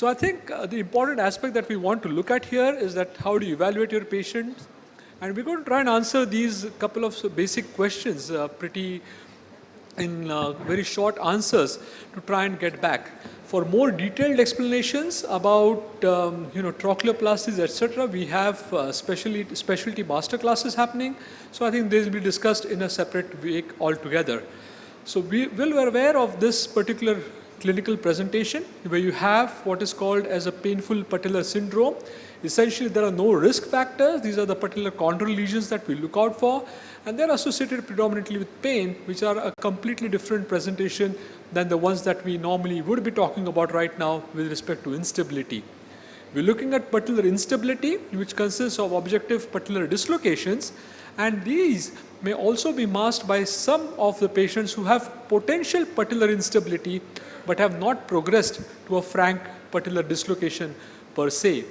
So I think the important aspect that we want to look at here is that how do you evaluate your patients? And we're going to try and answer these couple of basic questions in very short answers to try and get back. For more detailed explanations about trochleoplasties, etc., we have specialty master classes happening. So I think these will be discussed in a separate week altogether. So we will be aware of this particular clinical presentation where you have what is called as a painful patellar syndrome. Essentially, there are no risk factors. These are the patellar chondral lesions that we look out for, and they're associated predominantly with pain, which are a completely different presentation than the ones that we normally would be talking about right now with respect to instability. We're looking at patellar instability, which consists of objective patellar dislocations, and these may also be masked by some of the patients who have potential patellar instability but have not progressed to a frank patellar dislocation per se.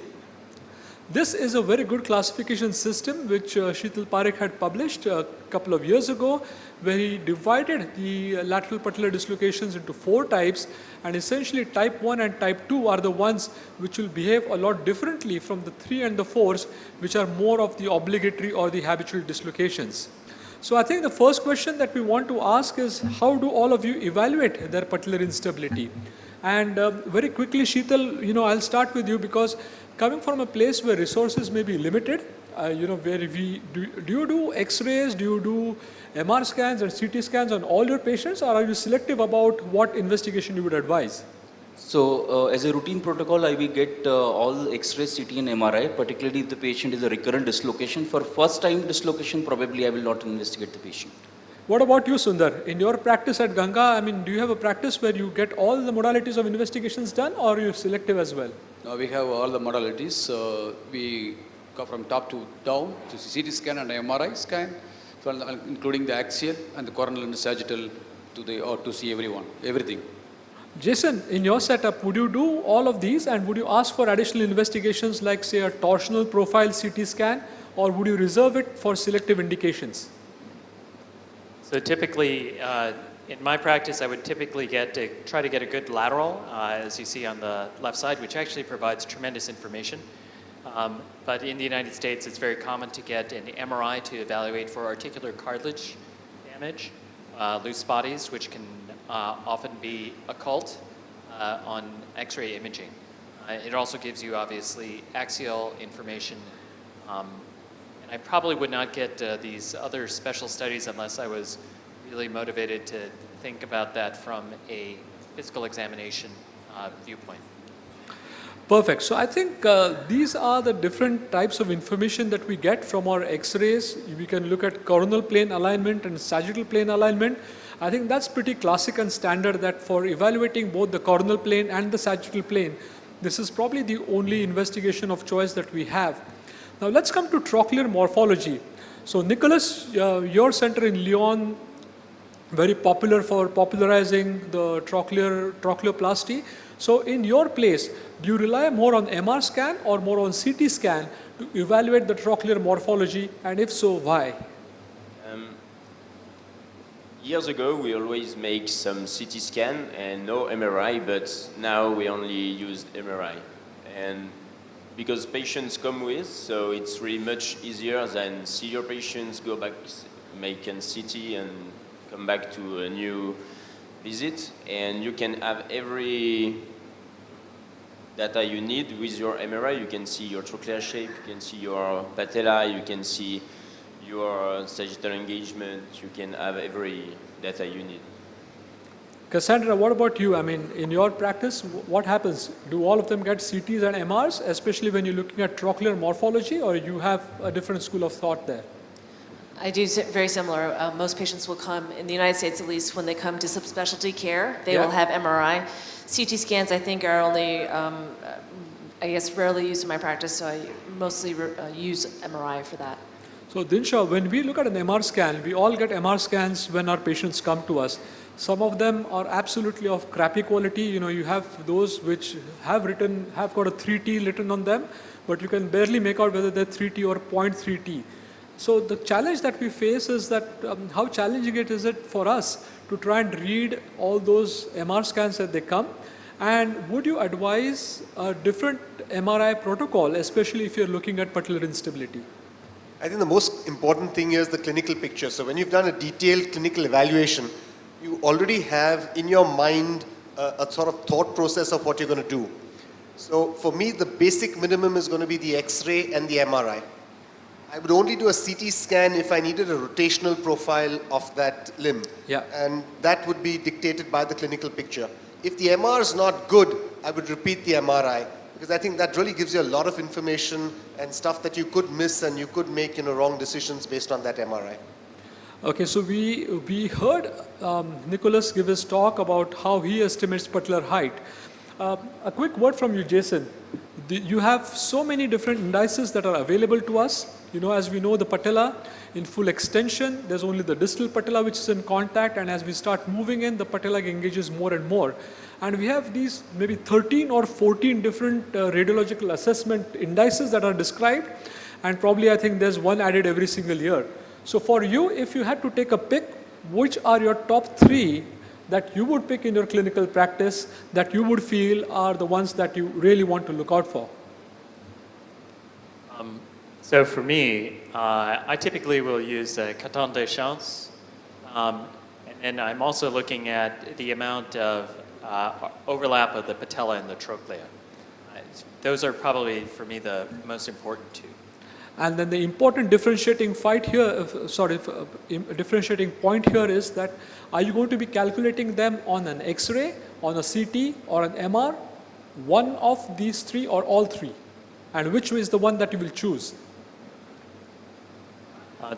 This is a very good classification system which Sheetal Parekh had published a couple of years ago, where he divided the lateral patellar dislocations into 4 types, and essentially type 1 and type 2 are the ones which will behave a lot differently from the 3 and the 4s, which are more of the obligatory or the habitual dislocations. So I think the first question that we want to ask is, how do all of you evaluate their patellar instability? And very quickly, Sheetal, I'll start with you, because coming from a place where resources may be limited, where do you do X-rays, do you do MR scans and CT scans on all your patients, or are you selective about what investigation you would advise? So as a routine protocol, I will get all X-rays, CT and MRI, particularly if the patient is a recurrent dislocation. For first time dislocation, probably I will not investigate the patient. What about you, Sundar? In your practice at Ganga, do you have a practice where you get all the modalities of investigations done, or are you selective as well? No, we have all the modalities. We go from top to down to CT scan and MRI scan, including the axial and the coronal and the sagittal to see everything. Jason, in your setup, would you do all of these, and would you ask for additional investigations like, say, a torsional profile CT scan, or would you reserve it for selective indications? So typically, in my practice, I would typically try to get a good lateral, as you see on the left side, which actually provides tremendous information. But in the United States, it's very common to get an MRI to evaluate for articular cartilage damage, loose bodies, which can often be occult on X-ray imaging. It also gives you, obviously, axial information. And I probably would not get these other special studies unless I was really motivated to think about that from a physical examination viewpoint. Perfect. So I think these are the different types of information that we get from our X-rays. We can look at coronal plane alignment and sagittal plane alignment. I think that's pretty classic and standard, that for evaluating both the coronal plane and the sagittal plane, this is probably the only investigation of choice that we have. Now let's come to trochlear morphology. So Nicholas, your center in Lyon, very popular for popularizing the trochleoplasty. So in your place, do you rely more on MR scan or more on CT scan to evaluate the trochlear morphology, and if so, why? Years ago, we always make some CT scan and no MRI, but now we only use MRI. And because patients come with, so it's really much easier than see your patients, go back, make a CT and come back to a new visit. And you can have every data you need with your MRI. You can see your trochlear shape, you can see your patella, you can see your sagittal engagement, you can have every data you need. Cassandra, what about you? In your practice, what happens? Do all of them get CTs and MRs, especially when you're looking at trochlear morphology, or you have a different school of thought there? I do very similar. Most patients will come, in the United States at least, when they come to subspecialty care, they will have MRI. CT scans, I think, are only, rarely used in my practice, so I mostly use MRI for that. So Dinshaw, when we look at an MR scan, we all get MR scans when our patients come to us. Some of them are absolutely of crappy quality. You have those which have got a 3T written on them, but you can barely make out whether they're 3T or 0.3T. So the challenge that we face is that how challenging is it for us to try and read all those MR scans that they come. And would you advise a different MRI protocol, especially if you're looking at patellar instability? I think the most important thing is the clinical picture. So when you've done a detailed clinical evaluation, you already have in your mind a sort of thought process of what you're going to do. So for me, the basic minimum is going to be the X-ray and the MRI. I would only do a CT scan if I needed a rotational profile of that limb. Yeah. And that would be dictated by the clinical picture. If the MR is not good, I would repeat the MRI, because I think that really gives you a lot of information and stuff that you could miss, and you could make wrong decisions based on that MRI. Okay, so we heard Nicholas give his talk about how he estimates patellar height. A quick word from you, Jason. You have so many different indices that are available to us. As we know, the patella in full extension, there's only the distal patella which is in contact, and as we start moving in, the patella engages more and more. And we have these maybe 13 or 14 different radiological assessment indices that are described, and probably I think there's one added every single year. So for you, if you had to take a pick, which are your top 3 that you would pick in your clinical practice that you would feel are the ones that you really want to look out for? So for me, I typically will use Caton de Chance, and then I'm also looking at the amount of overlap of the patella and the trochlea. Those are probably, for me, the most important 2. And then the important differentiating point here is that are you going to be calculating them on an X-ray, on a CT, or an MR? One of these 3 or all 3? And which is the one that you will choose?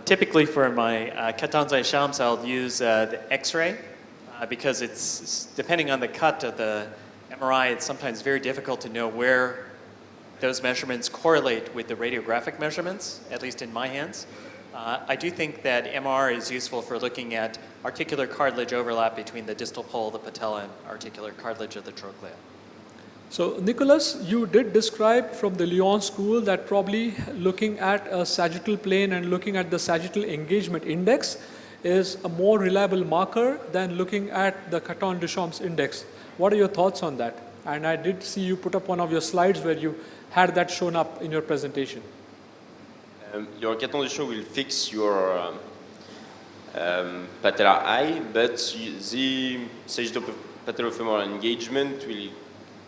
Typically for my Caton Shams, I'll use the X-ray because it's depending on the cut of the MRI, it's sometimes very difficult to know where those measurements correlate with the radiographic measurements, at least in my hands. I do think that MR is useful for looking at articular cartilage overlap between the distal pole, the patella, and articular cartilage of the trochlea. So Nicholas, you did describe from the Lyon school that probably looking at a sagittal plane and looking at the sagittal engagement index is a more reliable marker than looking at the Caton de Champs index. What are your thoughts on that? And I did see you put up one of your slides where you had that shown up in your presentation. Your Caton de Champs will fix your patellar eye, but the sagittopatellofemoral engagement will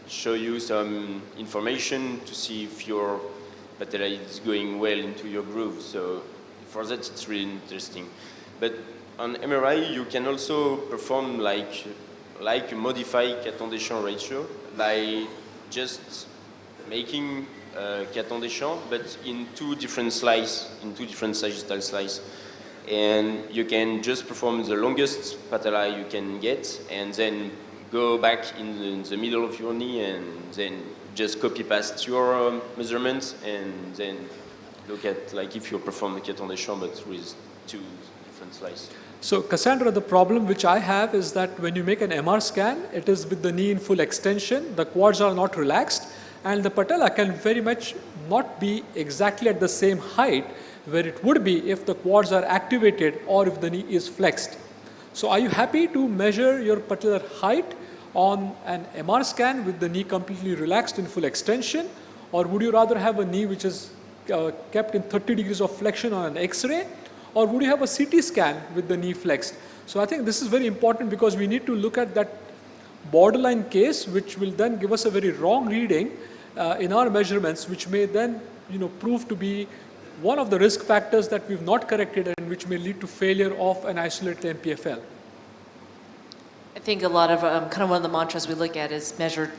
show you some information to see if your patella is going well into your groove. So for that, it's really interesting. But on MRI, you can also perform like a modified Caton de Champs ratio, like just making Caton de Champs, but in 2 different slices, in 2 different sagittal slices. And you can just perform the longest patella you can get, and then go back in the middle of your knee, and then just copy past your measurements, and then look at like if you perform the Caton de Champs, but with 2 different slices. So Cassandra, the problem which I have is that when you make an MR scan, it is with the knee in full extension, the quads are not relaxed, and the patella can very much not be exactly at the same height where it would be if the quads are activated or if the knee is flexed. So are you happy to measure your patellar height on an MR scan with the knee completely relaxed in full extension, or would you rather have a knee which is kept in 30 degrees of flexion on an X-ray, or would you have a CT scan with the knee flexed? So I think this is very important because we need to look at that borderline case which will then give us a very wrong reading in our measurements, which may then prove to be one of the risk factors that we've not corrected and which may lead to failure of an isolated MPFL. I think a lot of kind of one of the mantras we look at is measure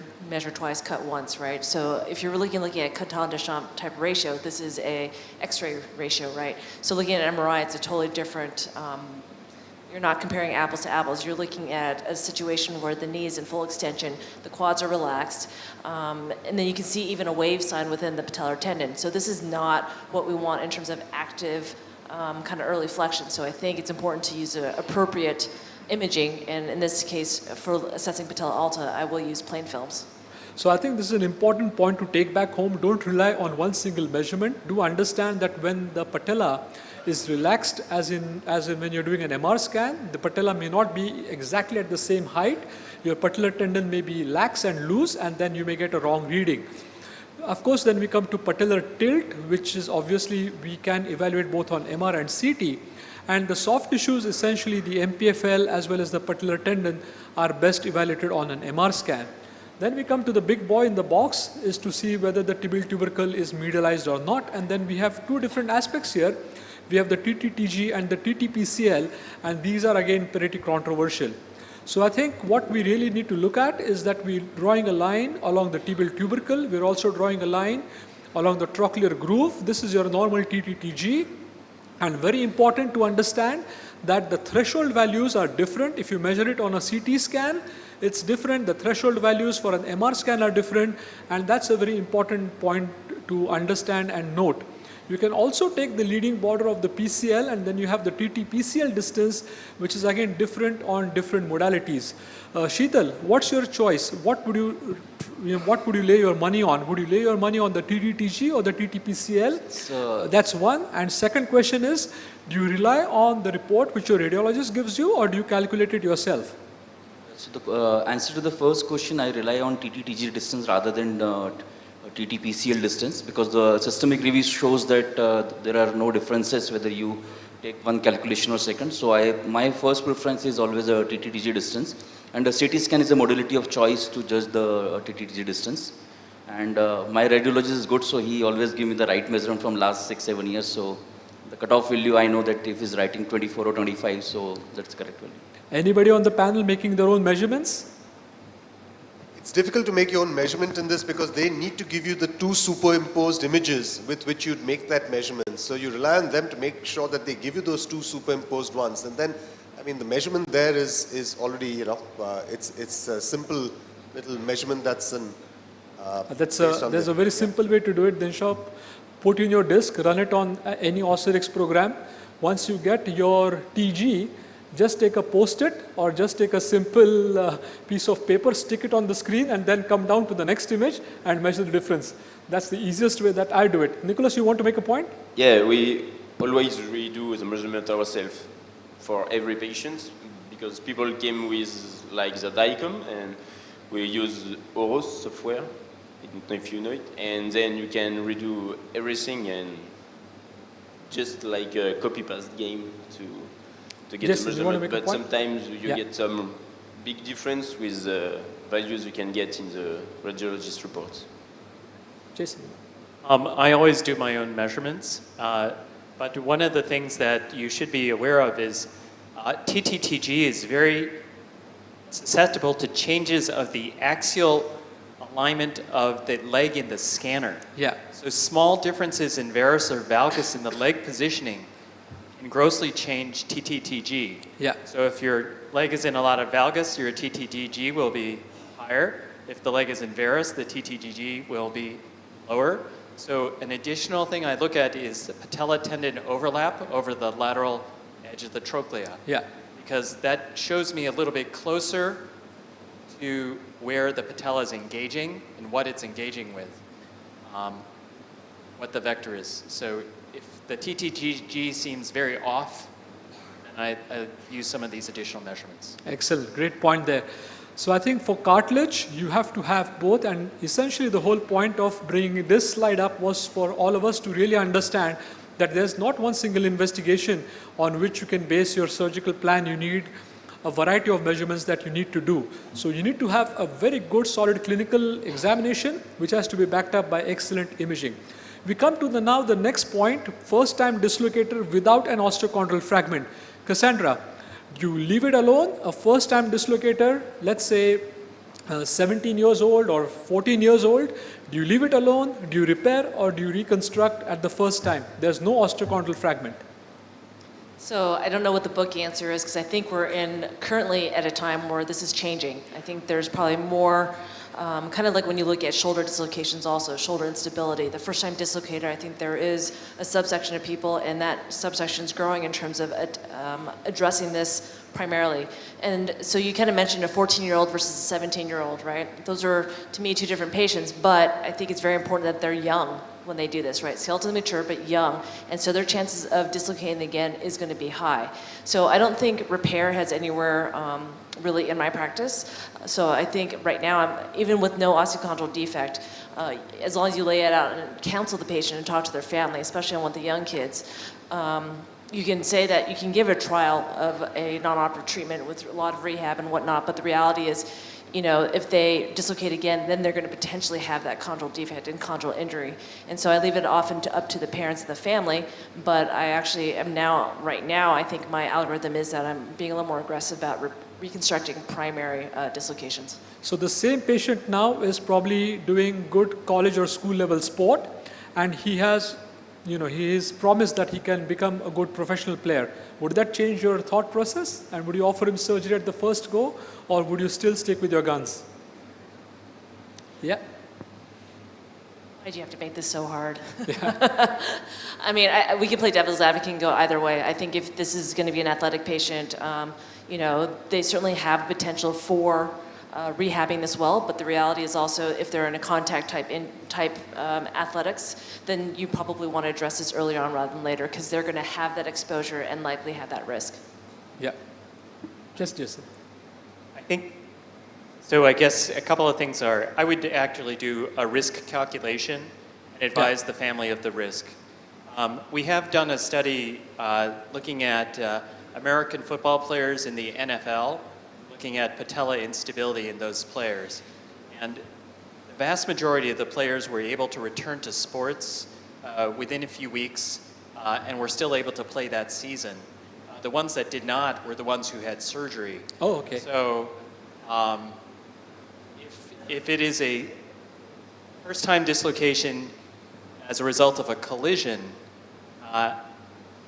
twice, cut once, right? So if you're looking at Caton de Champs type ratio, this is a X-ray ratio, right? So looking at MRI, it's a totally different. You're not comparing apples to apples. You're looking at a situation where the knee is in full extension, the quads are relaxed, and then you can see even a wave sign within the patellar tendon. So this is not what we want in terms of active kind of early flexion. So I think it's important to use appropriate imaging, and in this case, for assessing patella alta, I will use plain films. So I think this is an important point to take back home. Don't rely on one single measurement. Do understand that when the patella is relaxed as in when you're doing an MR scan. The patella may not be exactly at the same height. Your patellar tendon may be lax and loose, and then you may get a wrong reading. Of course, then we come to patellar tilt, which is obviously we can evaluate both on MR and CT. And the soft tissues, essentially the MPFL as well as the patellar tendon, are best evaluated on an MR scan. Then we come to the big boy in the box, is to see whether the tibial tubercle is medialized or not. And then we have two different aspects here. We have the TTTG and the TTPCL, and these are again pretty controversial. So I think what we really need to look at is that we're drawing a line along the tibial tubercle. We're also drawing a line along the trochlear groove. This is your normal TTTG. And very important to understand that the threshold values are different. If you measure it on a CT scan, it's different. The threshold values for an MR scan are different. And that's a very important point to understand and note. You can also take the leading border of the PCL, and then you have the TTPCL distance, which is again different on different modalities. Sheetal, what's your choice? What would you lay your money on? Would you lay your money on the TTTG or the TTPCL? That's one. And second question is, do you rely on the report which your radiologist gives you, or do you calculate it yourself? So the answer to the first question, I rely on TTTG distance rather than TTPCL distance, because the systemic review shows that there are no differences whether you take one calculation or second. So my first preference is always a TTTG distance, and the CT scan is a modality of choice to judge the TTTG distance. And my radiologist is good, so he always gives me the right measurement from last 6-7 years. So the cutoff value, I know that if he's writing 24 or 25, so that's correct value. Anybody on the panel making their own measurements? It's difficult to make your own measurement in this because they need to give you the two superimposed images with which you'd make that measurement. So you rely on them to make sure that they give you those two superimposed ones. And then, I mean, the measurement there is already, you know, it's a simple little measurement that's an... There's a very simple way to do it, Dinshop. Put in your disk, run it on any Osirix program. Once you get your TG, just take a post-it or just take a simple piece of paper, stick it on the screen, and then come down to the next image and measure the difference. That's the easiest way that I do it. Nicholas, you want to make a point? Yeah, we always redo the measurement ourselves for every patient, because people came with like the DICOM, and we use Ortho software. I don't know if you know it, and then you can redo everything and just like a copy-paste game to get the measurement, but sometimes you get some big difference with the values you can get in the radiologist reports. Jason? I always do my own measurements, but one of the things that you should be aware of is TTTG is very susceptible to changes of the axial alignment of the leg in the scanner. Yeah. So small differences in varus or valgus in the leg positioning can grossly change TTTG. Yeah. So if your leg is in a lot of valgus, your TTTG will be higher. If the leg is in varus, the TTTG will be lower. So an additional thing I look at is the patella tendon overlap over the lateral edge of the trochlea. Yeah. Because that shows me a little bit closer to where the patella is engaging and what it's engaging with, what the vector is. So if the TTTG seems very off, and I use some of these additional measurements. Excellent, great point there. So I think for cartilage, you have to have both, and essentially the whole point of bringing this slide up was for all of us to really understand that there's not one single investigation on which you can base your surgical plan. You need a variety of measurements that you need to do. So you need to have a very good solid clinical examination, which has to be backed up by excellent imaging. We come to now the next point, first time dislocator without an osteochondral fragment. Cassandra, do you leave it alone, a first time dislocator, let's say 17 years old or 14 years old, do you leave it alone, do you repair, or do you reconstruct at the first time? There's no osteochondral fragment. So I don't know what the book answer is, because I think we're currently at a time where this is changing. I think there's probably more, kind of like when you look at shoulder dislocations also, shoulder instability. The first time dislocator, I think there is a subsection of people, and that subsection is growing in terms of addressing this primarily. And so you kind of mentioned a 14-year-old versus a 17-year-old, right? Those are, to me, two different patients, but I think it's very important that they're young. when they do this, right? Skeletally mature but young, and so their chances of dislocating again is going to be high. So I don't think repair has anywhere really in my practice. So I think right now, even with no osteochondral defect, as long as you lay it out and counsel the patient and talk to their family, especially with the young kids, you can say that you can give a trial of a non-operative treatment with a lot of rehab and whatnot, but the reality is, you know, if they dislocate again, then they're going to potentially have that chondral defect and chondral injury. And so I leave it often up to the parents and the family, but I actually am now, right now, I think my algorithm is that I'm being a little more aggressive about reconstructing primary dislocations. So the same patient now is probably doing good college or school level sport, and he has, you know, he is promised that he can become a good professional player. Would that change your thought process? And would you offer him surgery at the first go, or would you still stick with your guns? Yeah. Why do you have to make this so hard? Yeah. I mean, we can play devil's advocate and go either way. I think if this is going to be an athletic patient, you know, they certainly have potential for rehabbing this well, but the reality is also if they're in a contact type athletics, then you probably want to address this earlier on rather than later because they're going to have that exposure and likely have that risk. Yeah. Just Jason. I think, so I guess a couple of things are, I would actually do a risk calculation and advise the family of the risk. We have done a study looking at American football players in the NFL, looking at patella instability in those players. And the vast majority of the players were able to return to sports within a few weeks and were still able to play that season. The ones that did not were the ones who had surgery. Oh, okay. So if it is a first-time dislocation as a result of a collision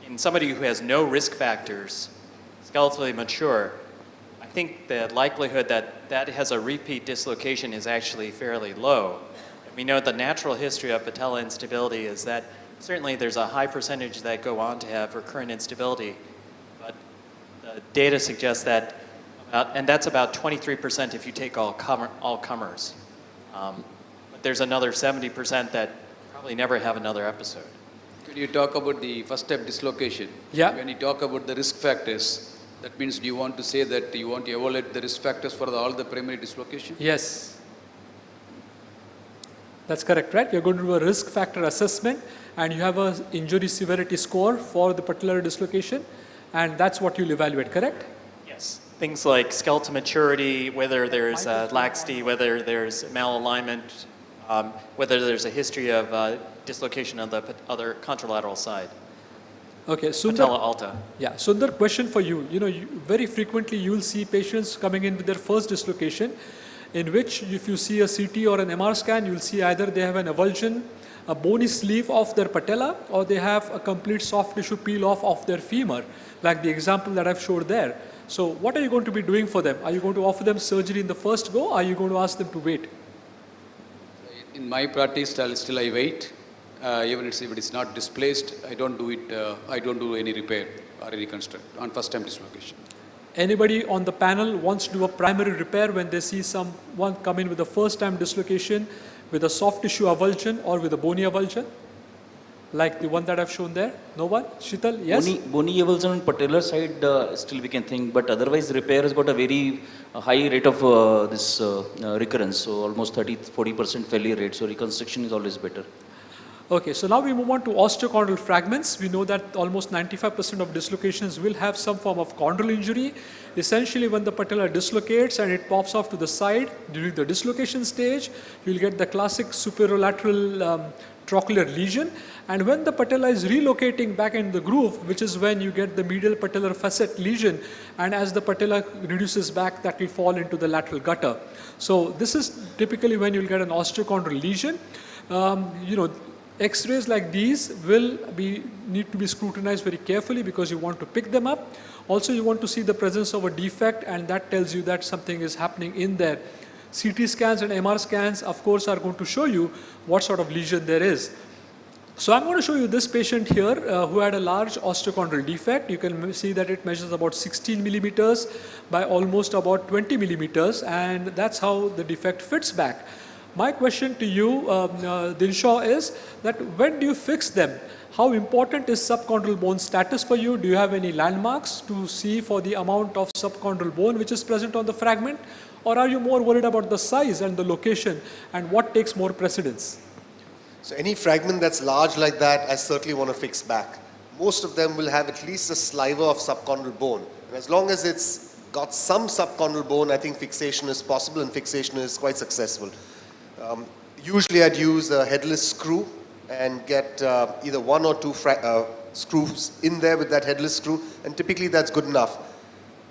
in somebody who has no risk factors, skeletally mature, I think the likelihood that that has a repeat dislocation is actually fairly low. We know the natural history of patella instability is that certainly there's a high percentage that go on to have recurrent instability, but the data suggests that, and that's about 23% if you take all comers. But there's another 70% that probably never have another episode. Could you talk about the first step dislocation? Yeah. When you talk about the risk factors, that means do you want to say that you want to evaluate the risk factors for all the primary dislocation? Yes. That's correct, right? You're going to do a risk factor assessment and you have an injury severity score for the particular dislocation, and that's what you'll evaluate, correct? Yes. Things like skeletal maturity, whether there's laxity, whether there's malalignment, whether there's a history of dislocation on the other contralateral side. Okay, Sundar. Patella alta. Yeah, Sundar, question for you. You know, very frequently you'll see patients coming in with their first dislocation, in which if you see a CT or an MR scan, you'll see either they have an avulsion, a bony sleeve of their patella, or they have a complete soft tissue peel off of their femur, like the example that I've showed there. So what are you going to be doing for them? Are you going to offer them surgery in the first go, or are you going to ask them to wait? In my practice, still I wait. Even if it is not displaced, I don't do it. I don't do any repair or reconstruct on first-time dislocation. Anybody on the panel wants to do a primary repair when they see someone come in with a first-time dislocation with a soft tissue avulsion or with a bony avulsion? Like the one that I've shown there? No one? Shital, yes? Bony avulsion on patellar side, still we can think, but otherwise repair has got a very high rate of this recurrence, so almost 30-40% failure rate, so reconstruction is always better. Okay, so now we move on to osteochondral fragments. We know that almost 95% of dislocations will have some form of chondral injury. Essentially, when the patella dislocates and it pops off to the side during the dislocation stage, you'll get the classic superolateral trochlear lesion. And when the patella is relocating back in the groove, which is when you get the medial patellar facet lesion, and as the patella reduces back, that will fall into the lateral gutter. So this is typically when you'll get an osteochondral lesion. X-rays like these need to be scrutinized very carefully because you want to pick them up. Also, you want to see the presence of a defect, and that tells you that something is happening in there. CT scans and MR scans, of course, are going to show you what sort of lesion there is. So I'm going to show you this patient here who had a large osteochondral defect. You can see that it measures about 16 millimeters by almost about 20 millimeters, and that's how the defect fits back. My question to you, Dinshaw, is that when do you fix them? How important is subchondral bone status for you? Do you have any landmarks to see for the amount of subchondral bone which is present on the fragment? Or are you more worried about the size and the location and what takes more precedence? So any fragment that's large like that, I certainly want to fix back. Most of them will have at least a sliver of subchondral bone. And as long as it's got some subchondral bone, I think fixation is possible and fixation is quite successful. Usually I'd use a headless screw and get either one or two screws in there with that headless screw, and typically that's good enough.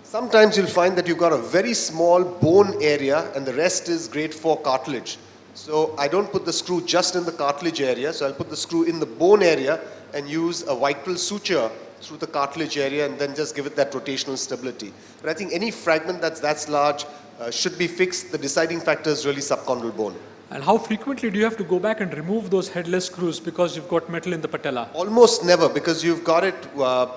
Sometimes you'll find that you've got a very small bone area and the rest is great for cartilage. So I don't put the screw just in the cartilage area, so I'll put the screw in the bone area and use a Vicryl suture through the cartilage area and then just give it that rotational stability. But I think any fragment that's large should be fixed. The deciding factor is really subchondral bone. And how frequently do you have to go back and remove those headless screws because you've got metal in the patella? Almost never, because you've got it, well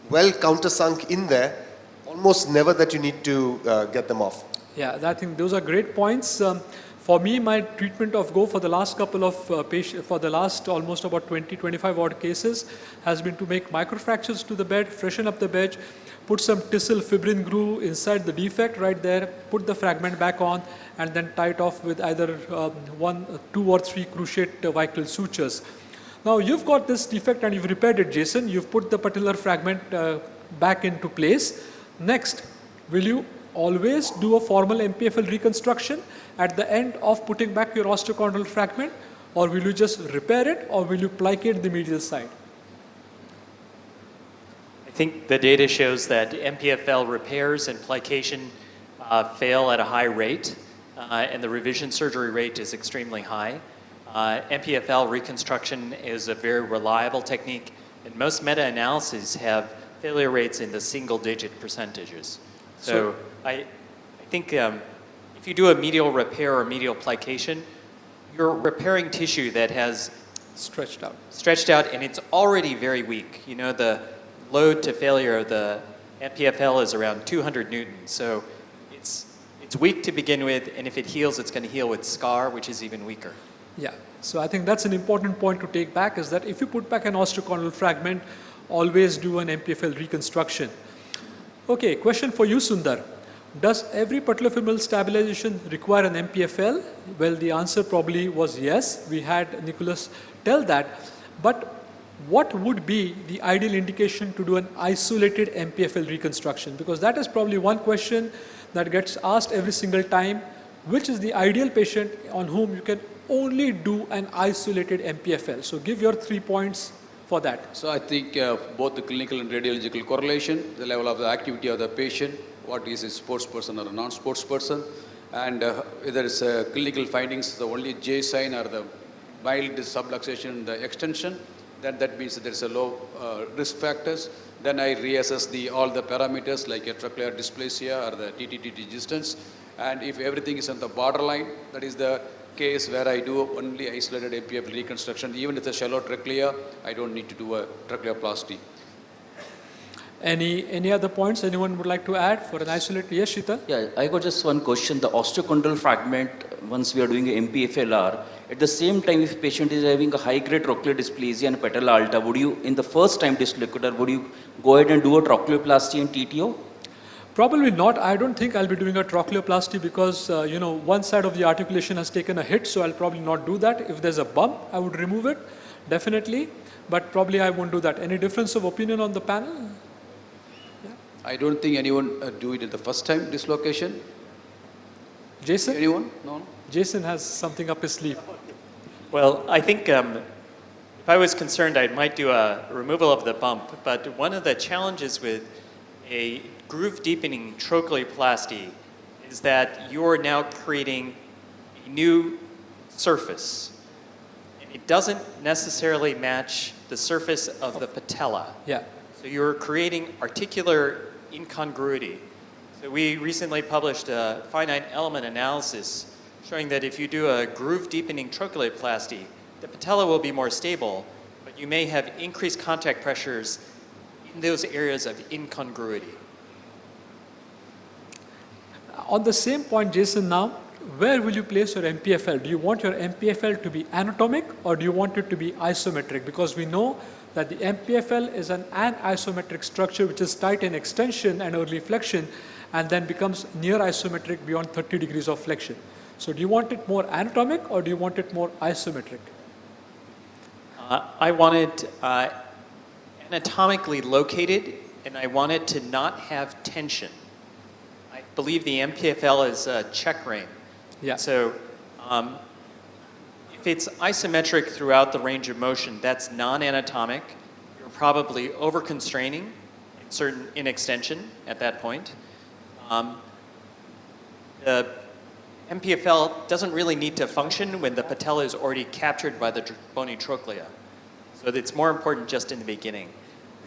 countersunk in there. Almost never that you need to get them off. Yeah, I think those are great points. For me, my treatment of Go for the last couple of patients, for the last almost about 20-25 odd cases, has been to make microfractures to the bed, freshen up the bed, put some tissel fibrin glue inside the defect right there, put the fragment back on, and then tie it off with either 1, 2 or 3 cruciate Vicryl sutures. Now you've got this defect and you've repaired it, Jason. You've put the patellar fragment back into place. Next, will you always do a formal MPFL reconstruction at the end of putting back your osteochondral fragment, or will you just repair it, or will you plicate the medial side? I think the data shows that MPFL repairs and plication fail at a high rate, and the revision surgery rate is extremely high. MPFL reconstruction is a very reliable technique, and most meta-analyses have failure rates in the single-digit percentages. So I think if you do a medial repair or medial plication, you're repairing tissue that has Stretched out. and it's already very weak. You know, the load to failure of the MPFL is around 200 newtons. So it's weak to begin with, and if it heals, it's going to heal with scar, which is even weaker. Yeah, so I think that's an important point to take back, is that if you put back an osteochondral fragment, always do an MPFL reconstruction. Okay, question for you, Sundar. Does every patellofemoral stabilization require an MPFL? Well, the answer probably was yes. We had Nicholas tell that. But what would be the ideal indication to do an isolated MPFL reconstruction? Because that is probably one question that gets asked every single time. Which is the ideal patient on whom you can only do an isolated MPFL? So give your 3 points for that. So I think both the clinical and radiological correlation, the level of the activity of the patient, what is a sports person or a non-sports person, and whether it's clinical findings, the only J sign or the mild subluxation, the extension, then that means that there's a low risk factors. Then I reassess all the parameters like a trochlear dysplasia or the TTT distance. And if everything is on the borderline, that is the case where I do only isolated MPFL reconstruction. Even if it's a shallow trachea, I don't need to do a tracheoplasty. Any other points anyone would like to add for an isolated? Yes, Shita? Yeah, I got just one question. The osteochondral fragment, once we are doing a MPFLR, at the same time, if patient is having a high-grade trochlear dysplasia and patella alta, would you, in the first time dislocator, would you go ahead and do a trochleoplasty and TTO? Probably not. I don't think I'll be doing a trochleoplasty because, one side of the articulation has taken a hit, so I'll probably not do that. If there's a bump, I would remove it, definitely. But probably I won't do that. Any difference of opinion on the panel? Yeah. I don't think anyone do it at the first time dislocation. Jason? Anyone? No? Jason has something up his sleeve. Well, I think if I was concerned, I might do a removal of the bump. But one of the challenges with a groove deepening trochleoplasty is that you're now creating a new surface. And it doesn't necessarily match the surface of the patella. Yeah. So you're creating articular incongruity. So we recently published a finite element analysis showing that if you do a groove deepening trochleoplasty, the patella will be more stable, but you may have increased contact pressures in those areas of incongruity. On the same point, Jason, now, where will you place your MPFL? Do you want your MPFL to be anatomic or do you want it to be isometric? Because we know that the MPFL is an isometric structure which is tight in extension and early flexion and then becomes near isometric beyond 30 degrees of flexion. So do you want it more anatomic or do you want it more isometric? I want it anatomically located, and I want it to not have tension. I believe the MPFL is a check rein. Yeah. So if it's isometric throughout the range of motion, that's non-anatomic. You're probably over-constraining in extension at that point. The MPFL doesn't really need to function when the patella is already captured by the bony trochlea. So it's more important just in the beginning.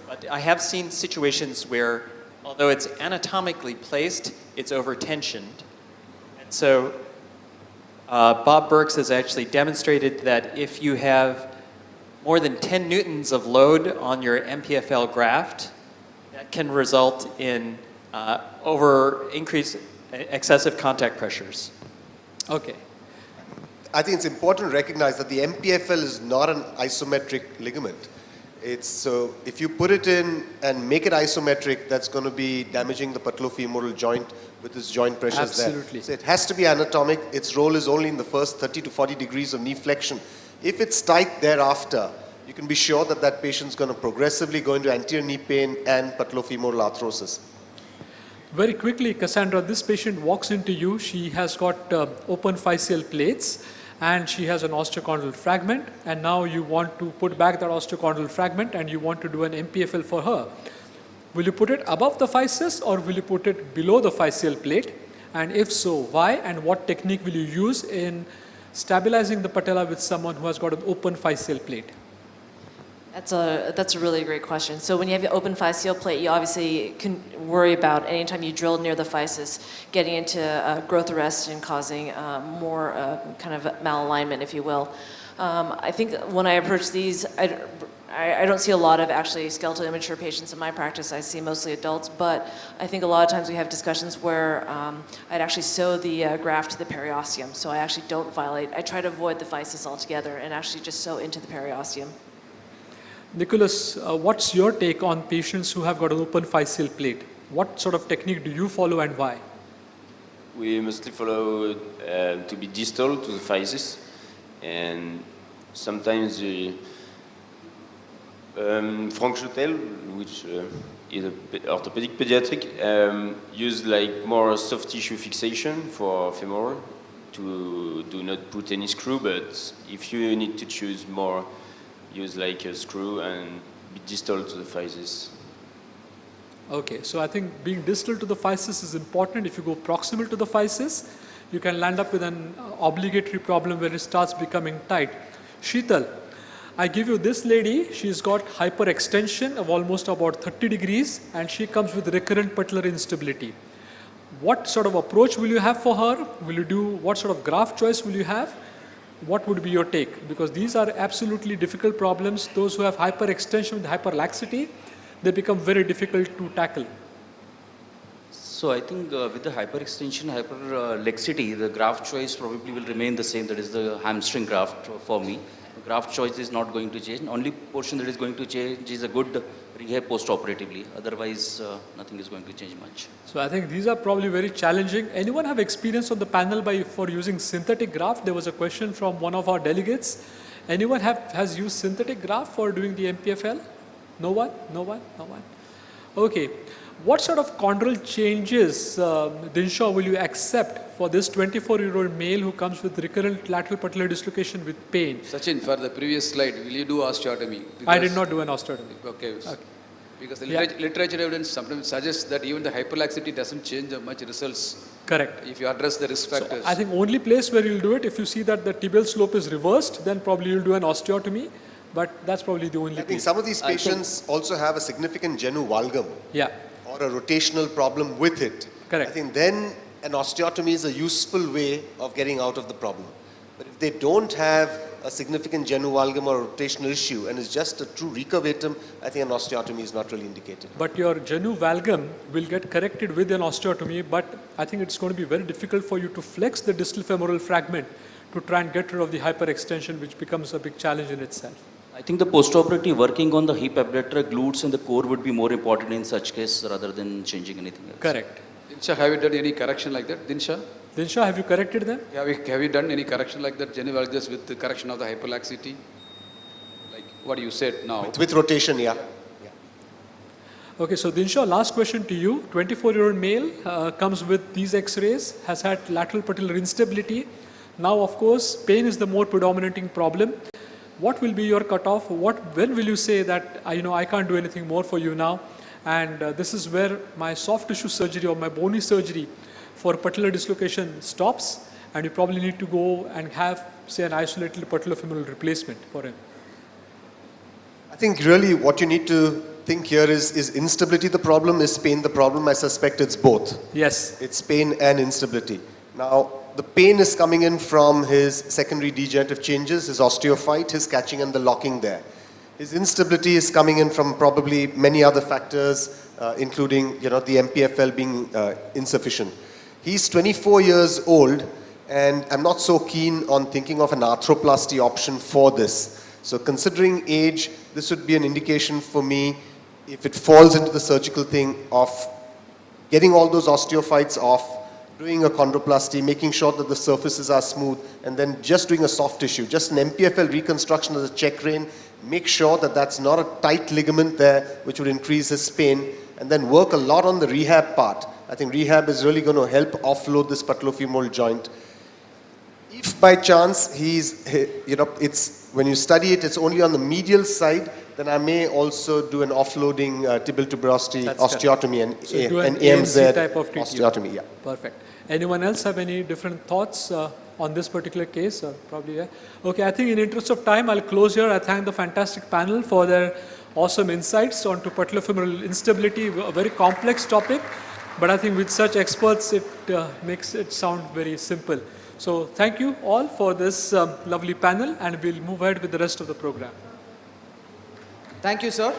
But I have seen situations where, although it's anatomically placed, it's over-tensioned. And so Bob Burks has actually demonstrated that if you have more than 10 newtons of load on your MPFL graft, that can result in excessive contact pressures. Okay. I think it's important to recognize that the MPFL is not an isometric ligament. So if you put it in and make it isometric, that's going to be damaging the patellofemoral joint with its joint pressures there. Absolutely. So it has to be anatomic. Its role is only in the first 30 to 40 degrees of knee flexion. If it's tight thereafter, you can be sure that that patient's going to progressively go into anterior knee pain and patellofemoral arthrosis. Very quickly, Cassandra, this patient walks into you. She has got open physeal plates and she has an osteochondral fragment, and now you want to put back that osteochondral fragment and you want to do an MPFL for her. Will you put it above the physis or will you put it below the physeal plate? And if so, why? And what technique will you use in stabilizing the patella with someone who has got an open physeal plate? That's a really great question. So when you have an open physeal plate, you obviously can worry about anytime you drill near the physis, getting into growth arrest and causing more kind of malalignment, if you will. I think when I approach these, I don't see a lot of actually skeletal immature patients in my practice. I see mostly adults, but I think a lot of times we have discussions where I'd actually sew the graft to the periosteum. So I actually don't violate. I try to avoid the physis altogether and actually just sew into the periosteum. Nicholas, what's your take on patients who have got an open physeal plate? What sort of technique do you follow and why? We mostly follow to be distal to the physis, and sometimes Frank Jotel, which is an orthopedic pediatric, use like more soft tissue fixation for femoral to do not put any screw, but if you need to choose more, use like a screw and be distal to the physis. Okay, so I think being distal to the physis is important. If you go proximal to the physis, you can land up with an obligatory problem where it starts becoming tight. Sheetal, I give you this lady, she's got hyperextension of almost about 30 degrees and she comes with recurrent patellar instability. What sort of approach will you have for her? Will you do, what sort of graft choice will you have? What would be your take? Because these are absolutely difficult problems. Those who have hyperextension with hyperlaxity, they become very difficult to tackle. So I think with the hyperextension, hyperlaxity, the graft choice probably will remain the same. That is the hamstring graft for me. The graft choice is not going to change. Only portion that is going to change is a good rehab post-operatively. Otherwise, nothing is going to change much. So I think these are probably very challenging. Anyone have experience on the panel for using synthetic graft? There was a question from one of our delegates. Anyone has used synthetic graft for doing the MPFL? No one? No one? No one? Okay. What sort of chondral changes, Dinshaw, will you accept for this 24-year-old male who comes with recurrent lateral patellar dislocation with pain? Sachin, for the previous slide, will you do osteotomy? I did not do an osteotomy. Okay. Because the Yeah. literature evidence sometimes suggests that even the hyperlaxity doesn't change much results. Correct. If you address the risk factors. So I think only place where you'll do it, if you see that the tibial slope is reversed, then probably you'll do an osteotomy. But that's probably the only I think place. some of these patients also have a significant genu valgum Yeah. or a rotational problem with it. Correct. I think then an osteotomy is a useful way of getting out of the problem. But if they don't have a significant genu-valgum or rotational issue and is just a true recurvatum, I think an osteotomy is not really indicated. But your genu valgum will get corrected with an osteotomy, but I think it's going to be very difficult for you to flex the distal femoral fragment to try and get rid of the hyperextension, which becomes a big challenge in itself. I think the postoperative working on the hip abductor, glutes and the core would be more important in such case rather than changing anything else. Correct. Dinsha, have you done any correction like that? Dinsha? Dinsha, have you corrected them? Have you done any correction like that, genu-valgus, with the correction of the hyperlaxity? Like what you said now. With rotation, yeah. Okay, so Dinsha, last question to you. 24-year-old male comes with these x-rays, has had lateral patellar instability. Now, of course, pain is the more predominating problem. What will be your cutoff? When will you say that, I can't do anything more for you now? And this is where my soft tissue surgery or my bony surgery for patellar dislocation stops, and you probably need to go and have, say, an isolated patellofemoral replacement for him. I think really what you need to think here is instability the problem, is pain the problem? I suspect it's both. Yes. It's pain and instability. Now, the pain is coming in from his secondary degenerative changes, his osteophyte, his catching and the locking there. His instability is coming in from probably many other factors, including the MPFL being insufficient. He's 24 years old, and I'm not so keen on thinking of an arthroplasty option for this. So considering age, this would be an indication for me, if it falls into the surgical thing, of getting all those osteophytes off, doing a chondroplasty, making sure that the surfaces are smooth, and then just doing a soft tissue, just an MPFL reconstruction of the check rein, make sure that that's not a tight ligament there, which would increase his pain, and then work a lot on the rehab part. I think rehab is really going to help offload this patellofemoral joint. If by chance it's when you study it, it's only on the medial side, then I may also do an offloading tibial tuberosity osteotomy and So do an an AMZ type of TTO. osteotomy. Yeah. Perfect. Anyone else have any different thoughts on this particular case? Probably, yeah. Okay, I think in interest of time, I'll close here. I thank the fantastic panel for their awesome insights onto patellofemoral instability, a very complex topic, but I think with such experts, it makes it sound very simple. So thank you all for this lovely panel, and we'll move ahead with the rest of the program. Thank you, sir.